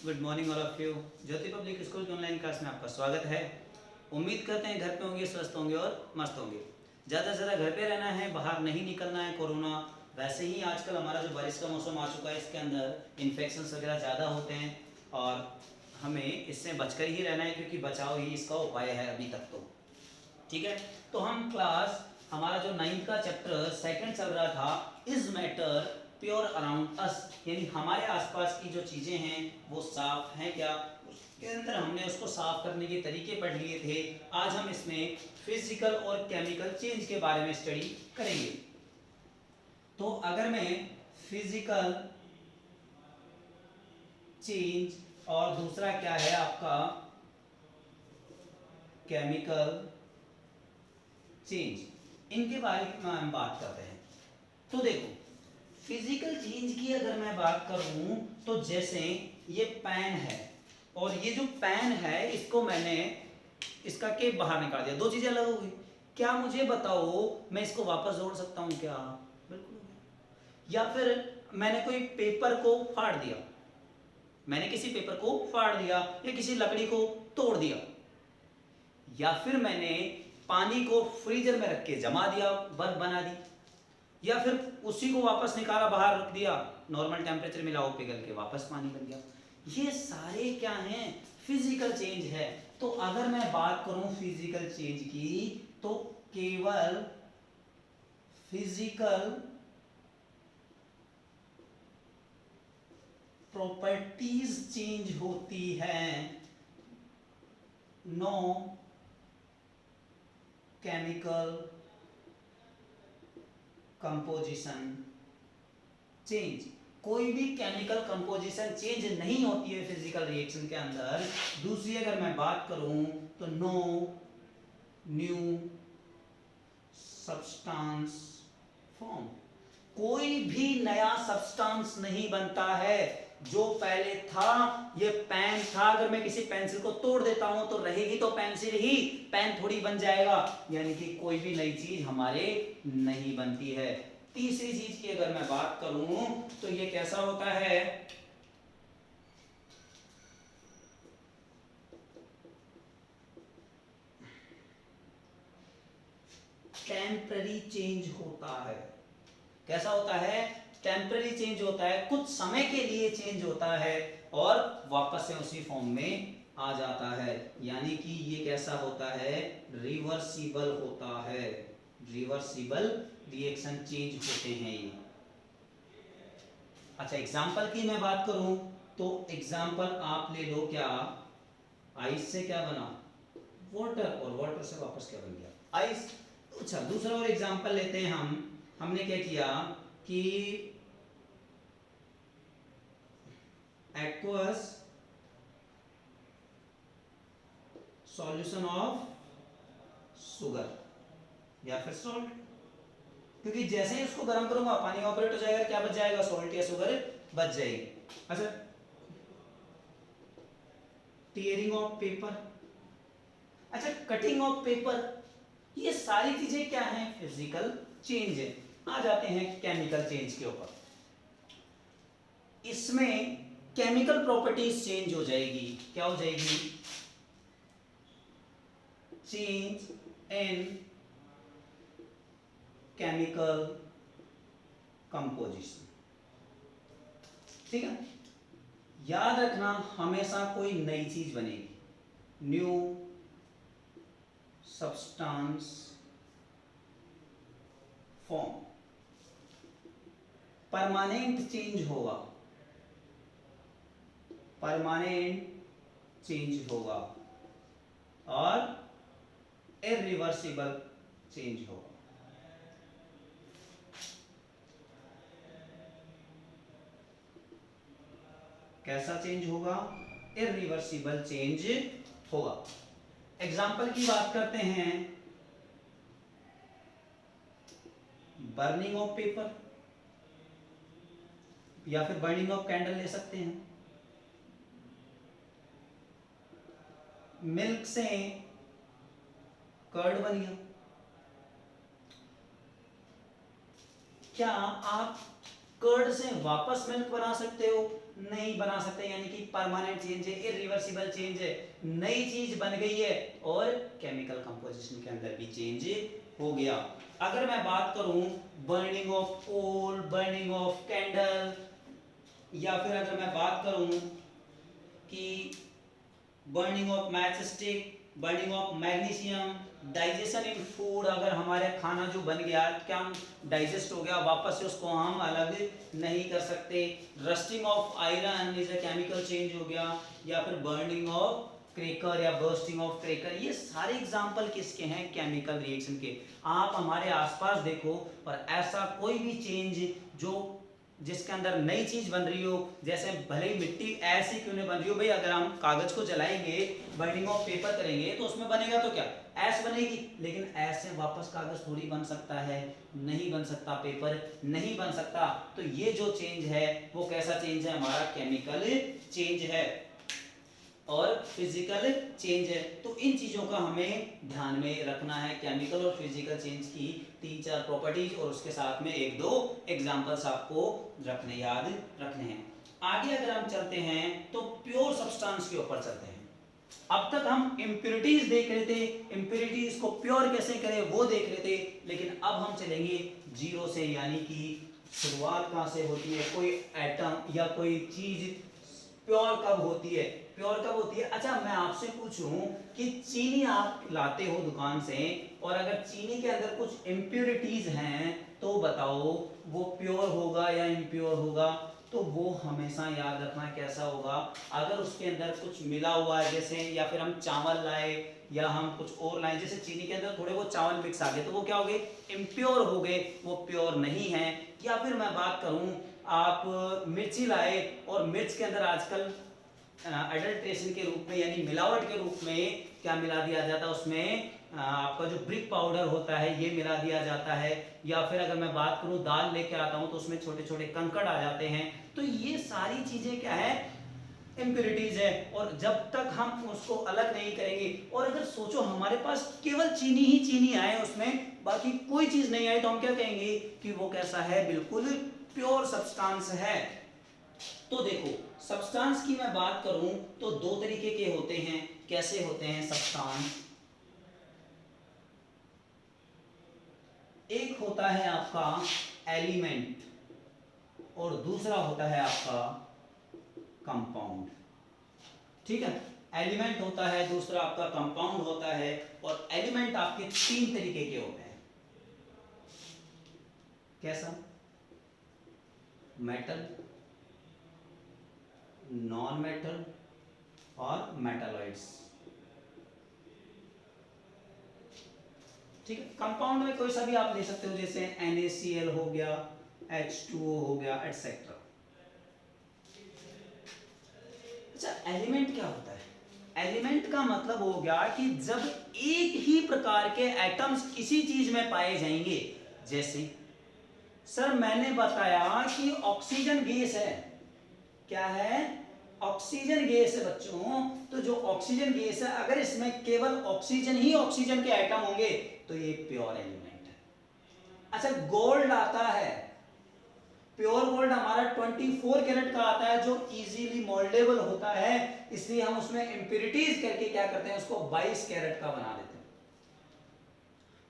Good morning all of you. Jyoti public school की online class में आपका स्वागत है। उम्मीद करते हैं घर पे होंगे, स्वस्थ होंगे और मस्त होंगे। ज़्यादा से ज़्यादा घर पे रहना है, बाहर नहीं निकलना है। कोरोना वैसे ही आजकल हमारा जो बारिश का मौसम आ चुका है, इसके अंदर इन्फेक्शंस वगैरह ज़्यादा होते हैं और हमें इससे बचकर ही रहना है, क्योंकि बचाव ही इसका उपाय है अभी तक तो। ठीक है, तो हम क्लास हमारा जो 9th का चैप्टर सेकंड चल रहा था, is matter pure around us, यानी हमारे आसपास की जो चीज़ें हैं वो साफ हैं क्या, उसके अंदर हमने उसको साफ करने के तरीके पढ़ लिए थे। आज हम इसमें फिजिकल और केमिकल चेंज के बारे में स्टडी करेंगे। तो अगर मैं फिजिकल चेंज और दूसरा क्या है आपका केमिकल चेंज, इनके बारे में हम बात करते हैं। तो देखो, फिजिकल चेंज की अगर मैं बात करूं तो जैसे ये पेन है और ये जो पेन है इसको मैंने इसका केप बाहर निकाल दिया, दो चीजें अलग हो गई। क्या मुझे बताओ, मैं इसको वापस जोड़ सकता हूं क्या? बिल्कुल हो गया। या फिर मैंने कोई पेपर को फाड़ दिया, मैंने किसी पेपर को फाड़ दिया या किसी लकड़ी को तोड़ दिया, या फिर मैंने पानी को फ्रीजर में रख के जमा दिया, बर्फ बना दी, या फिर उसी को वापस निकाला, बाहर रख दिया, नॉर्मल टेम्परेचर मिला, वो पिघल के वापस पानी बन गया। ये सारे क्या हैं? फिजिकल चेंज है। तो अगर मैं बात करूं फिजिकल चेंज की, तो केवल फिजिकल प्रॉपर्टीज चेंज होती है, नो केमिकल कंपोजिशन चेंज। कोई भी केमिकल कंपोजिशन चेंज नहीं होती है फिजिकल रिएक्शन के अंदर। दूसरी अगर मैं बात करूं तो नो न्यू सब्सटेंस फॉर्म, कोई भी नया सब्सटेंस नहीं बनता है। जो पहले था, ये पेन था, अगर मैं किसी पेंसिल को तोड़ देता हूं तो रहेगी तो पेंसिल ही, पेन थोड़ी बन जाएगा। यानी कि कोई भी नई चीज हमारे नहीं बनती है। तीसरी चीज की अगर मैं बात करूं तो ये कैसा होता है? टेम्पररी चेंज होता है। कैसा होता है? टेम्पररी चेंज होता है, कुछ समय के लिए चेंज होता है और वापस से उसी फॉर्म में आ जाता है। यानी कि ये कैसा होता है? रिवर्सिबल होता है। रिवर्सिबल रिएक्शन चेंज होते हैं ये। अच्छा, एग्जाम्पल की मैं बात करूं तो एग्जाम्पल आप ले लो, क्या आइस से क्या बना? वाटर, और वाटर से वापस क्या बन गया? आइस। अच्छा, दूसरा और एग्जाम्पल लेते हैं हम। हमने क्या किया कि एक्वस सॉल्यूशन ऑफ शुगर या फिर सॉल्ट, क्योंकि जैसे ही उसको गर्म करूंगा पानी ऑपरेट हो जाएगा, क्या बच जाएगा? सॉल्ट या शुगर बच जाएगी। अच्छा, टीयरिंग ऑफ पेपर, अच्छा कटिंग ऑफ पेपर, ये सारी चीजें क्या हैं? फिजिकल चेंज है। आ जाते हैं केमिकल चेंज के ऊपर। इसमें केमिकल प्रॉपर्टीज चेंज हो जाएगी। क्या हो जाएगी? Change in chemical composition. ठीक है, याद रखना हमेशा कोई नई चीज बनेगी, new substance form, permanent change होगा, परमानेंट चेंज होगा और इरिवर्सिबल चेंज होगा। कैसा चेंज होगा? इरिवर्सिबल चेंज होगा। एग्जाम्पल की बात करते हैं, बर्निंग ऑफ पेपर या फिर बर्निंग ऑफ कैंडल ले सकते हैं। मिल्क से कर्ड बन गया। क्या आप कर्ड से वापस मिल्क बना सकते हो? नहीं बना सकते, यानी कि परमानेंट चेंज है, इरिवर्सिबल चेंज है, नई चीज बन गई है और केमिकल कंपोजिशन के अंदर भी चेंज हो गया। अगर मैं बात करूं burning of coal, burning of candle, या फिर अगर मैं बात करूं कि burning of match stick, burning of magnesium, digestion in food, अगर हमारे खाना जो बन गया क्या हम डाइजेस्ट हो गया वापस से उसको हम अलग नहीं कर सकते। Rusting of iron is a chemical change हो गया, या फिर बर्निंग ऑफ क्रेकर या बर्स्टिंग ऑफ क्रेकर, ये सारे एग्जांपल किसके हैं? केमिकल रिएक्शन के। आप हमारे आसपास देखो और ऐसा कोई भी चेंज जो जिसके अंदर नई चीज बन रही हो, जैसे भले ही मिट्टी ऐसी क्यों नहीं बन रही हो भाई, अगर हम कागज को जलाएंगे, बर्निंग ऑफ पेपर करेंगे तो उसमें बनेगा तो क्या ऐस बनेगी, लेकिन ऐसे वापस कागज थोड़ी बन सकता है, नहीं बन सकता, पेपर नहीं बन सकता। तो ये जो चेंज है वो कैसा चेंज है? हमारा केमिकल चेंज है और फिजिकल चेंज है। तो इन चीजों का हमें ध्यान में रखना है, केमिकल और फिजिकल चेंज की 3-4 प्रॉपर्टीज और उसके साथ में 1-2 एग्जांपल्स आपको याद रखने हैं। आगे अगर हम चलते हैं तो प्योर सब्सटेंस के ऊपर चलते हैं। अब तक हम इम्प्योरिटीज देख रहे थे, इम्प्योरिटीज को प्योर कैसे करें वो देख रहे थे, लेकिन अब हम चलेंगे जीरो से, यानी कि शुरुआत कहां से होती है, कोई एटम या कोई चीज प्योर कब होती है, प्योर कब होती है। अच्छा मैं आपसे पूछूं कि चीनी आप लाते हो दुकान से और अगर चीनी के अंदर कुछ इम्प्योरिटीज हैं तो बताओ वो प्योर होगा या इम्प्योर होगा? तो वो हमेशा याद रखना कैसा होगा, अगर उसके अंदर कुछ मिला हुआ है, जैसे या फिर हम चावल लाए या हम कुछ और लाए, जैसे चीनी के अंदर थोड़े बहुत चावल मिक्स आ गए तो वो क्या हो गए? इम्प्योर हो गए, वो प्योर नहीं है। या फिर मैं बात करूं आप मिर्ची लाए और मिर्च के अंदर आजकल एडल्ट्रेशन के रूप में यानी मिलावट के रूप में क्या मिला दिया जाता है उसमें, आपका जो ब्रिक पाउडर होता है ये मिला दिया जाता है। या फिर अगर मैं बात करूं दाल लेके आता हूं तो उसमें छोटे छोटे कंकड़ आ जाते हैं। तो ये सारी चीजें क्या है? इम्प्योरिटीज है। और जब तक हम उसको अलग नहीं करेंगे, और अगर सोचो हमारे पास केवल चीनी ही चीनी आए उसमें बाकी कोई चीज नहीं आई तो हम क्या कहेंगे कि वो कैसा है? बिल्कुल प्योर सब्सटेंस है। तो देखो सब्सटेंस की मैं बात करूं तो 2 तरीके के होते हैं। कैसे होते हैं सब्सटेंस? एक होता है आपका एलिमेंट और दूसरा होता है आपका कंपाउंड। ठीक है, एलिमेंट होता है, दूसरा आपका कंपाउंड होता है। और एलिमेंट आपके 3 तरीके के होते हैं। कैसा? मेटल, नॉन मेटल और मेटालॉइड्स। ठीक है, कंपाउंड में कोई सा भी आप ले सकते हो, जैसे NaCl हो गया, H2O हो गया, एटसेट्रा। अच्छा एलिमेंट क्या होता है? एलिमेंट का मतलब हो गया कि जब एक ही प्रकार के एटम्स किसी चीज में पाए जाएंगे। जैसे सर मैंने बताया कि ऑक्सीजन गैस है, क्या है? ऑक्सीजन गैस है बच्चों। तो जो ऑक्सीजन गैस है अगर इसमें केवल ऑक्सीजन ही ऑक्सीजन के एटम होंगे तो ये प्योर एलिमेंट है। अच्छा गोल्ड आता है, प्योर गोल्ड हमारा 24 कैरेट का आता है जो इजीली मोल्डेबल होता है, इसलिए हम उसमें इंप्योरिटीज करके क्या करते हैं उसको 22 कैरेट का बना देते हैं।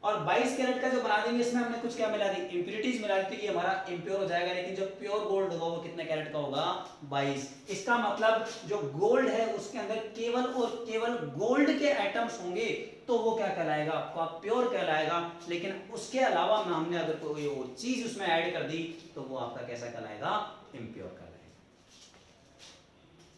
और 22 कैरेट का जो बना देंगे इसमें हमने कुछ क्या मिला दी? इंप्योरिटीज मिला दी, तो ये हमारा इंप्योर हो जाएगा। लेकिन जो प्योर गोल्ड होगा वो कितने कैरेट का होगा? 22। इसका मतलब जो गोल्ड है उसके अंदर केवल और केवल गोल्ड के एटम्स होंगे तो वो क्या कहलाएगा? आपका प्योर कहलाएगा। लेकिन उसके अलावा में हमने अगर कोई और चीज उसमें ऐड कर दी तो वो आपका कैसा कहलाएगा? इम्प्योर कहलाएगा।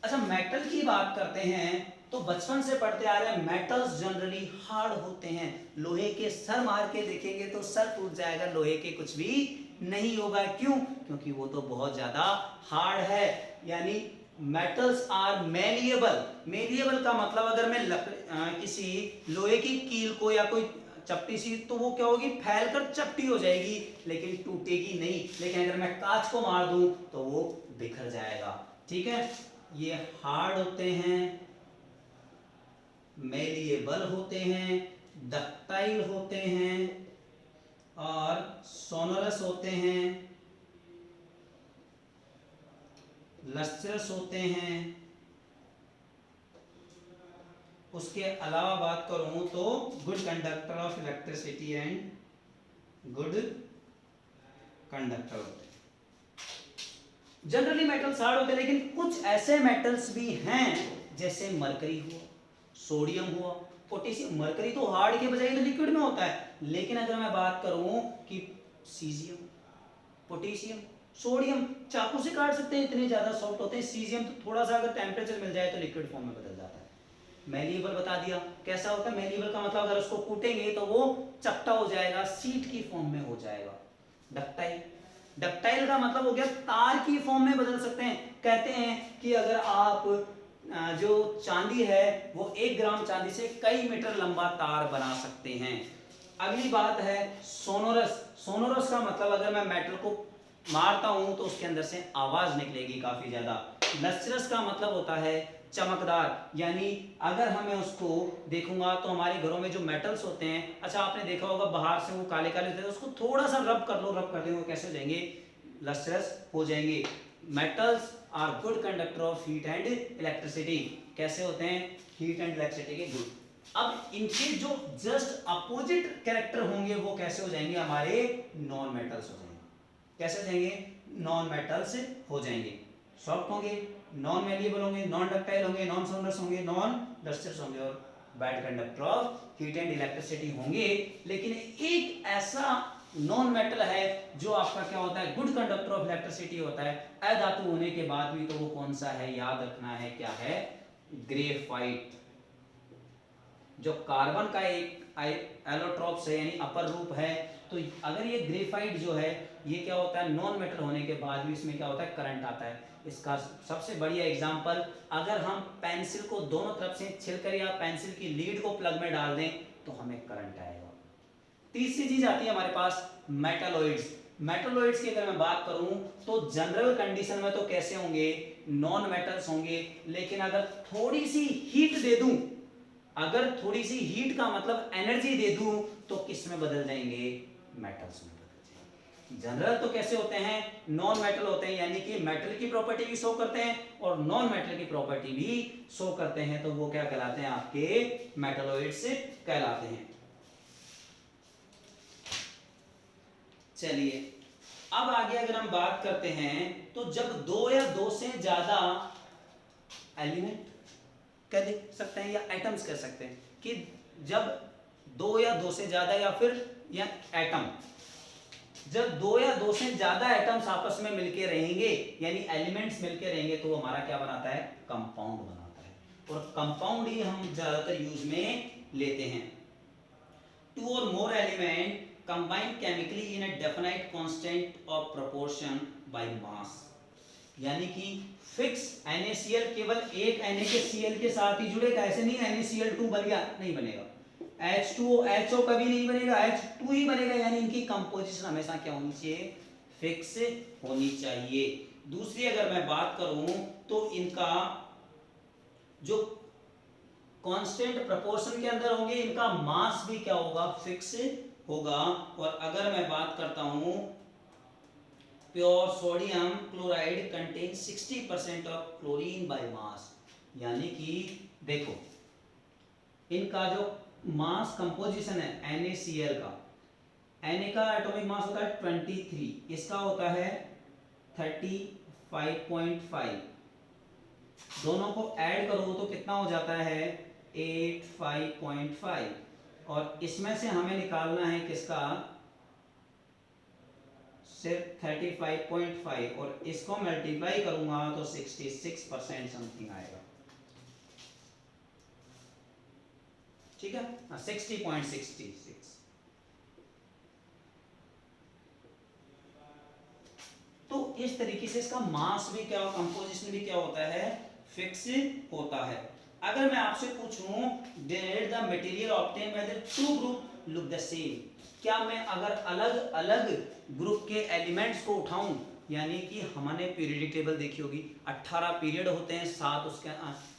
अच्छा मेटल की बात करते हैं तो बचपन से पढ़ते आ रहे हैं मेटल्स जनरली हार्ड होते हैं। लोहे के सर मार के देखेंगे तो सर टूट जाएगा, लोहे के कुछ भी नहीं होगा। क्यों? क्योंकि वो तो बहुत ज्यादा हार्ड है। यानी मेटल्स आर मेलिएबल। मेलिएबल का मतलब अगर मैं किसी लोहे की कील को या कोई चपटी सी, तो वो क्या होगी? फैलकर चपटी हो जाएगी लेकिन टूटेगी नहीं। लेकिन अगर मैं कांच को मार दूं तो वो बिखर जाएगा। ठीक है, ये हार्ड होते हैं, मेलिएबल होते हैं, डक्टाइल होते हैं और सोनरस होते हैं लस्ट्रस होते हैं। उसके अलावा बात करूं तो good conductor of electricity and good conductor होते हैं। जनरली मेटल्स हार्ड होते हैं, लेकिन कुछ ऐसे मेटल्स भी हैं जैसे मरकरी हुआ, सोडियम हुआ, पोटेशियम। मरकरी तो हार्ड के बजाय तो लिक्विड में होता है, लेकिन अगर मैं बात करूं कि सीजियम, पोटेशियम, सोडियम चाकू से काट सकते हैं, इतने ज्यादा सॉफ्ट होते हैं। सीजियम तो थोड़ा सा अगर टेम्परेचर मिल जाए तो लिक्विड फॉर्म में बदल जाता है। मैलिएबल बता दिया कैसा होता है। मैलिएबल का मतलब अगर उसको कूटेंगे तो वो चपटा हो जाएगा, सीट की फॉर्म में हो जाएगा। डक्टाइल, डक्टाइल का मतलब हो गया तार की फॉर्म में बदल सकते हैं। कहते हैं कि अगर आप जो चांदी है वो 1 ग्राम चांदी से कई मीटर लंबा तार बना सकते हैं। अगली बात है सोनोरस। सोनोरस का मतलब अगर मैं मेटल को मारता हूं तो उसके अंदर से आवाज निकलेगी काफी ज्यादा। लस्ट्रस का मतलब होता है चमकदार, यानी अगर हमें उसको देखूंगा तो हमारे घरों में जो मेटल्स होते हैं, अच्छा आपने देखा होगा बाहर से वो काले काले होते हैं, उसको थोड़ा सा रब कर लो, रब कर देंगे वो कैसे हो जाएंगे, लस्ट्रस हो जाएंगे। Metals are good conductor of heat and electricity. कैसे होते हैं, हीट एंड इलेक्ट्रिसिटी के गुड। अब इनके जो जस्ट अपोजिट कैरेक्टर होंगे वो कैसे हो जाएंगे, हमारे नॉन मेटल्स हो जाएंगे। कैसे हो जाएंगे, नॉन मेटल्स हो जाएंगे। सॉफ्ट होंगे, नॉन मैलिएबल होंगे, नॉन डक्टाइल होंगे, नॉन सोनरस होंगे, नॉन लस्ट्रस होंगे और bad conductor of heat and electricity होंगे। लेकिन एक ऐसा नॉन मेटल है जो आपका क्या होता है, गुड कंडक्टर ऑफ इलेक्ट्रिसिटी होता है अधातु होने के बाद भी। तो वो कौन सा है, याद रखना है, क्या है, ग्रेफाइट। जो कार्बन का एक एलोट्रोप्स है यानी अपर रूप है, तो अगर ये ग्रेफाइट जो है ये क्या होता है, नॉन मेटल होने के बाद भी इसमें क्या होता है, करंट आता है। इसका सबसे बढ़िया एग्जांपल, अगर हम पेंसिल को दोनों तरफ से छिलकर या पेंसिल की लीड को प्लग में डाल दें तो हमें करंट आएगा। तीसरी चीज आती है हमारे पास मेटलॉइड्स। मेटलॉइड्स की अगर मैं बात करूं तो जनरल कंडीशन में तो कैसे होंगे, नॉन मेटल्स होंगे। लेकिन अगर थोड़ी सी हीट दे दूं, अगर थोड़ी सी हीट का मतलब एनर्जी दे दूं तो किस में बदल जाएंगे, मेटल्स में बदल जाएंगे। जनरल तो कैसे होते हैं, नॉन मेटल होते हैं, यानी कि मेटल की प्रॉपर्टी भी शो करते हैं और नॉन मेटल की प्रॉपर्टी भी शो करते हैं। तो वो क्या कहलाते हैं, आपके मेटलॉइड्स कहलाते हैं। चलिए अब आगे अगर हम बात करते हैं तो जब दो या दो से ज्यादा एलिमेंट कह दे सकते हैं या एटम्स कह सकते हैं कि जब दो या दो से ज्यादा या फिर या एटम, जब दो या दो से ज्यादा एटम्स आपस में मिलके रहेंगे यानी एलिमेंट्स मिलके रहेंगे तो हमारा क्या बनाता है, कंपाउंड बनाता है। और कंपाउंड ही हम ज्यादातर यूज में लेते हैं। टू और मोर element combine chemically in a definite constant of proportion by mass, यानी कि फिक्स NaCl केवल एक Na के Cl के साथ ही जुड़ेगा। ऐसे नहीं NaCl2 बन गया, नहीं बनेगा। H2O HO कभी नहीं बनेगा, H2 ही बनेगा। यानी इनकी कंपोजिशन हमेशा क्या होनी चाहिए, फिक्स होनी चाहिए। दूसरी अगर मैं बात करूं तो इनका जो कांस्टेंट प्रोपोर्शन के अंदर होंगे, इनका मास भी क्या होगा, फिक्स होगा। और अगर मैं बात करता हूं pure sodium chloride contain 60% of chlorine by mass, यानी कि देखो इनका जो मास कंपोजिशन है NaCl का, Na का एटॉमिक मास होता है 23, इसका होता है 35.5। दोनों को ऐड करो तो कितना हो जाता है 85.5। और इसमें से हमें निकालना है किसका, सिर्फ 35.5 और इसको मल्टीप्लाई करूंगा तो 66% समथिंग आएगा। ठीक है, 60.66। तो इस तरीके से इसका मास भी क्या, कंपोजिशन भी क्या होता है, फिक्स होता है। अगर मैं आपसे पूछूं denote the material obtain by the two group look the same, क्या मैं अगर अलग अलग ग्रुप के एलिमेंट्स को उठाऊं, यानी कि हमने पीरियडिक टेबल देखी होगी, 18 पीरियड होते हैं, 7 उसके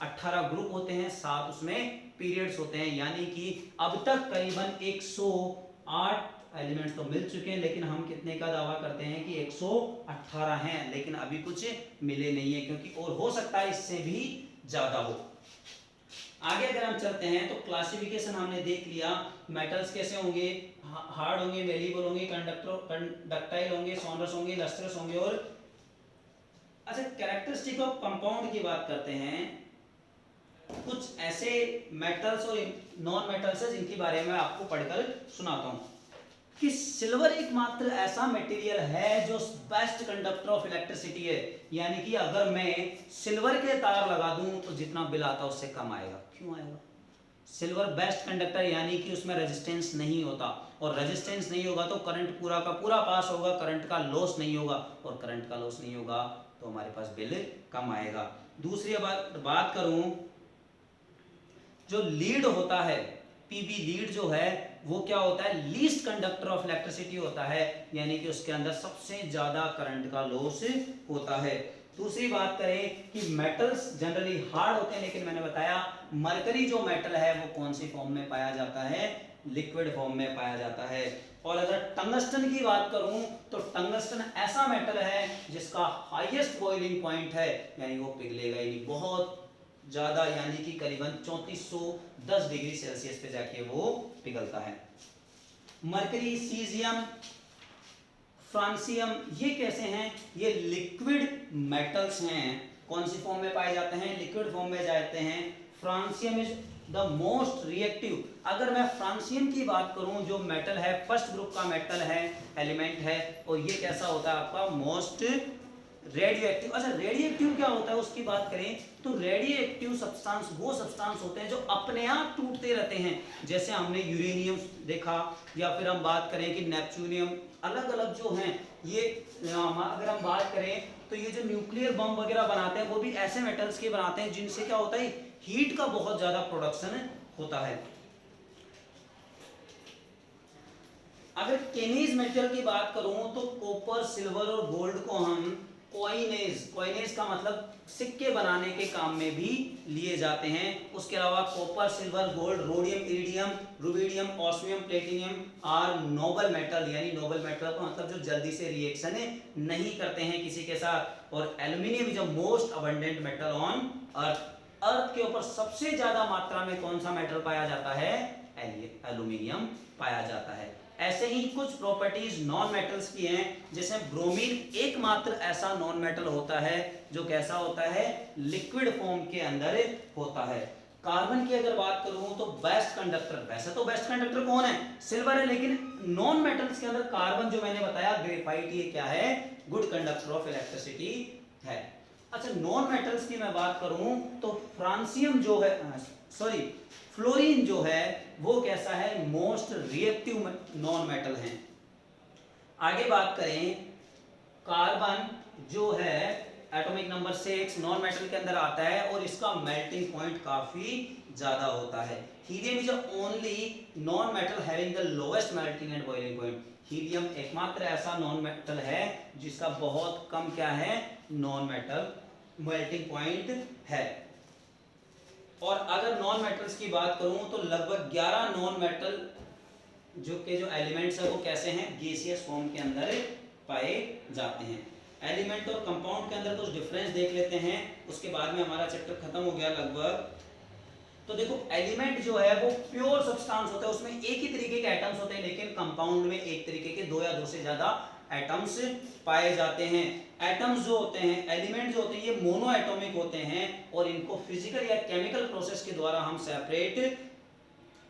18 ग्रुप होते हैं, 7 उसमें पीरियड्स होते हैं। यानी कि अब तक करीबन 108 एलिमेंट्स तो मिल चुके हैं, लेकिन हम कितने का दावा करते हैं कि 118 हैं, लेकिन अभी कुछ मिले नहीं है, क्योंकि और हो सकता है इससे भी ज़्यादा हो। आगे अगर हम चलते हैं तो क्लासिफिकेशन हमने देख लिया, मेटल्स कैसे होंगे, हार्ड होंगे, मेलेबल होंगे, कंडक्टाइल होंगे, सोनरस होंगे, लस्ट्रस होंगे। और अच्छा, कैरेक्टरिस्टिक ऑफ कंपाउंड की बात करते हैं। कुछ ऐसे मेटल्स और नॉन मेटल्स हैं जिनके बारे में आपको पढ़कर सुनाता हूं कि सिल्वर एकमात्र ऐसा मटेरियल है जो बेस्ट कंडक्टर ऑफ इलेक्ट्रिसिटी है, यानी कि अगर मैं सिल्वर के तार लगा दूं तो जितना बिल आता है उससे कम आएगा। क्यों आएगा? सिल्वर बेस्ट कंडक्टर, यानी कि उसमें रेजिस्टेंस नहीं होता, और रेजिस्टेंस नहीं होगा तो करंट पूरा का पूरा पास होगा, करंट का लॉस नहीं होगा, और करंट का लॉस नहीं होगा तो हमारे पास बिल कम आएगा। दूसरी बात करूं, जो लीड होता है, पीबी लीड जो है वो क्या होता है, लीस्ट कंडक्टर ऑफ इलेक्ट्रिसिटी होता है, यानी कि उसके अंदर सबसे ज्यादा करंट का लॉस होता है। दूसरी बात करें कि मेटल्स जनरली हार्ड होते हैं, लेकिन मैंने बताया मरकरी जो मेटल है वो कौन सी फॉर्म में पाया जाता है, लिक्विड फॉर्म में पाया जाता है। और अगर टंगस्टन की बात करूं तो टंगस्टन ऐसा मेटल है जिसका हाईएस्ट बॉइलिंग पॉइंट है, यानी वो पिघलेगा ही नहीं बहुत ज्यादा, यानी कि करीबन 3410 डिग्री सेल्सियस पे जाके वो पिघलता है। मरकरी, सीजियम, फ्रांसियम, ये कैसे हैं, ये लिक्विड मेटल्स हैं। कौन सी फॉर्म में पाए जाते हैं, लिक्विड फॉर्म में जाते हैं। Francium is the most reactive. अगर मैं फ्रांसियम की बात करूं, जो मेटल है फर्स्ट ग्रुप का मेटल है, एलिमेंट है, और ये कैसा होता है आपका, मोस्ट रेडियो एक्टिव। अच्छा, रेडियो एक्टिव क्या होता है उसकी बात करें तो रेडियो एक्टिव सब्सटेंस वो सब्सटेंस होते हैं जो अपने आप टूटते रहते हैं, जैसे हमने यूरेनियम देखा, या फिर हम बात करें कि नेपच्यूनियम, अलग अलग जो हैं ये। अगर हम बात करें तो ये जो न्यूक्लियर बम वगैरह बनाते हैं वो भी ऐसे मेटल्स के बनाते हैं जिनसे क्या होता है, हीट का बहुत ज्यादा प्रोडक्शन होता है। अगर केनीज मेटल की बात करूं तो कॉपर, सिल्वर और गोल्ड को हम कॉइनेज का मतलब सिक्के बनाने के काम में भी लिए जाते हैं। उसके अलावा copper, silver, gold, rhodium, iridium, rubidium, osmium, platinum are noble metal, यानी नोबल मेटल का मतलब जो जल्दी से रिएक्शन नहीं करते हैं किसी के साथ। और aluminium is the most abundant metal on earth. Earth के ऊपर सबसे ज्यादा मात्रा में कौन सा मेटल पाया जाता है, एल्यूमिनियम पाया जाता है। ऐसे ही कुछ प्रॉपर्टीज नॉन मेटल्स की हैं, जैसे ब्रोमीन एकमात्र ऐसा नॉन मेटल होता है जो कैसा होता है, लिक्विड फॉर्म के अंदर होता है। कार्बन की अगर बात करूं तो बेस्ट कंडक्टर, वैसे तो बेस्ट कंडक्टर कौन है, सिल्वर है, लेकिन नॉन मेटल्स के अंदर कार्बन जो मैंने बताया ग्रेफाइट, ये क्या है, गुड कंडक्टर ऑफ इलेक्ट्रिसिटी है। अच्छा, नॉन मेटल्स की मैं बात करूं तो फ्रांसियम जो है, फ्लोरीन जो है वो कैसा है, मोस्ट रिएक्टिव नॉन मेटल है। आगे बात करें, कार्बन जो है एटॉमिक नंबर 6 नॉन मेटल के अंदर आता है और इसका मेल्टिंग पॉइंट काफी ज्यादा होता है। Helium is only non metal having the lowest melting and boiling point. Helium एकमात्र ऐसा नॉन मेटल है जिसका बहुत कम क्या है, नॉन मेटल मेल्टिंग पॉइंट है। और अगर नॉन मेटल्स की बात करूं तो लगभग 11 नॉन मेटल जो एलिमेंट्स है वो कैसे हैं, गैसियस फॉर्म के अंदर पाए जाते हैं। एलिमेंट और कंपाउंड के अंदर कुछ डिफरेंस देख लेते हैं, उसके बाद में हमारा चैप्टर खत्म हो गया लगभग। तो देखो, एलिमेंट जो है वो प्योर सब्सटेंस होता है, उसमें एक ही तरीके के एटम्स होते हैं, लेकिन कंपाउंड में एक तरीके के 2 या 2 से ज्यादा एटम्स पाए जाते हैं। एटम्स जो होते हैं, एलिमेंट जो होते हैं, ये मोनो एटॉमिक होते हैं और इनको फिजिकल या केमिकल प्रोसेस के द्वारा हम सेपरेट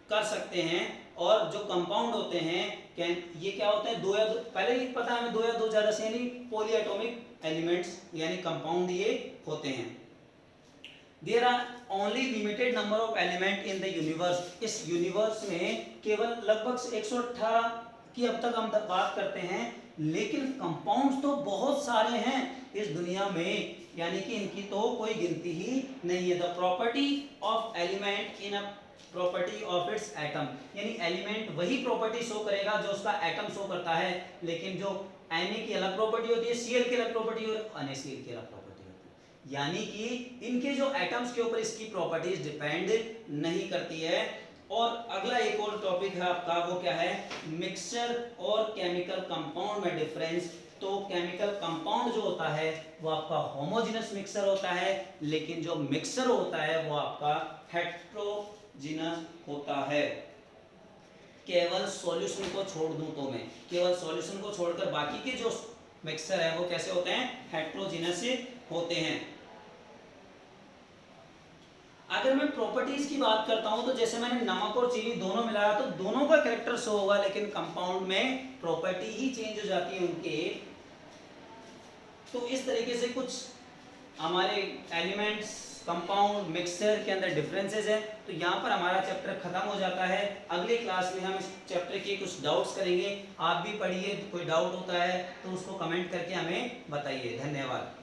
कर सकते हैं। और जो कंपाउंड होते हैं, ये क्या होते हैं, 2 या 2, पहले ही पता है हमें, 2 या 2 ज्यादा से, यानी पॉली एटॉमिक एलिमेंट्स यानी कंपाउंड ये होते हैं। There are only limited number of element in the universe. इस यूनिवर्स में केवल लगभग 118 की अब तक हम बात करते हैं, लेकिन कंपाउंड्स तो बहुत सारे हैं इस दुनिया में, यानी कि इनकी तो कोई गिनती ही नहीं है। The property of element in a property of its atom, यानी एलिमेंट वही प्रॉपर्टी शो करेगा जो उसका एटम शो करता है, लेकिन जो Na की अलग प्रॉपर्टी होती है, Cl की अलग प्रॉपर्टी और NaCl की अलग प्रॉपर्टी होती है, यानी कि इनके जो एटम्स के ऊपर इसकी प्रॉपर्टीज डिपेंड नहीं करती है। और अगला एक और टॉपिक है आपका, वो क्या है, मिक्सचर और केमिकल कंपाउंड में डिफरेंस। तो केमिकल कंपाउंड जो होता है वो आपका होमोजेनस मिक्सचर होता है, लेकिन जो मिक्सचर होता है वो आपका हेट्रोजिनस होता है। केवल सॉल्यूशन को छोड़ दूं तो मैं, केवल सॉल्यूशन को छोड़कर बाकी के जो मिक्सचर है वो कैसे होते हैं, हेट्रोजिनस होते हैं। अगर मैं प्रॉपर्टीज की बात करता हूं तो जैसे मैंने नमक और चीनी दोनों मिलाया तो दोनों का कैरेक्टर शो होगा, लेकिन कंपाउंड में प्रॉपर्टी ही चेंज हो जाती है उनके। तो इस तरीके से कुछ हमारे एलिमेंट्स, कंपाउंड, मिक्सचर के अंदर डिफरेंसेस है। तो यहाँ पर हमारा चैप्टर खत्म हो जाता है। अगले क्लास में हम इस चैप्टर के कुछ डाउट्स करेंगे। आप भी पढ़िए, कोई डाउट होता है तो उसको कमेंट करके हमें बताइए। धन्यवाद।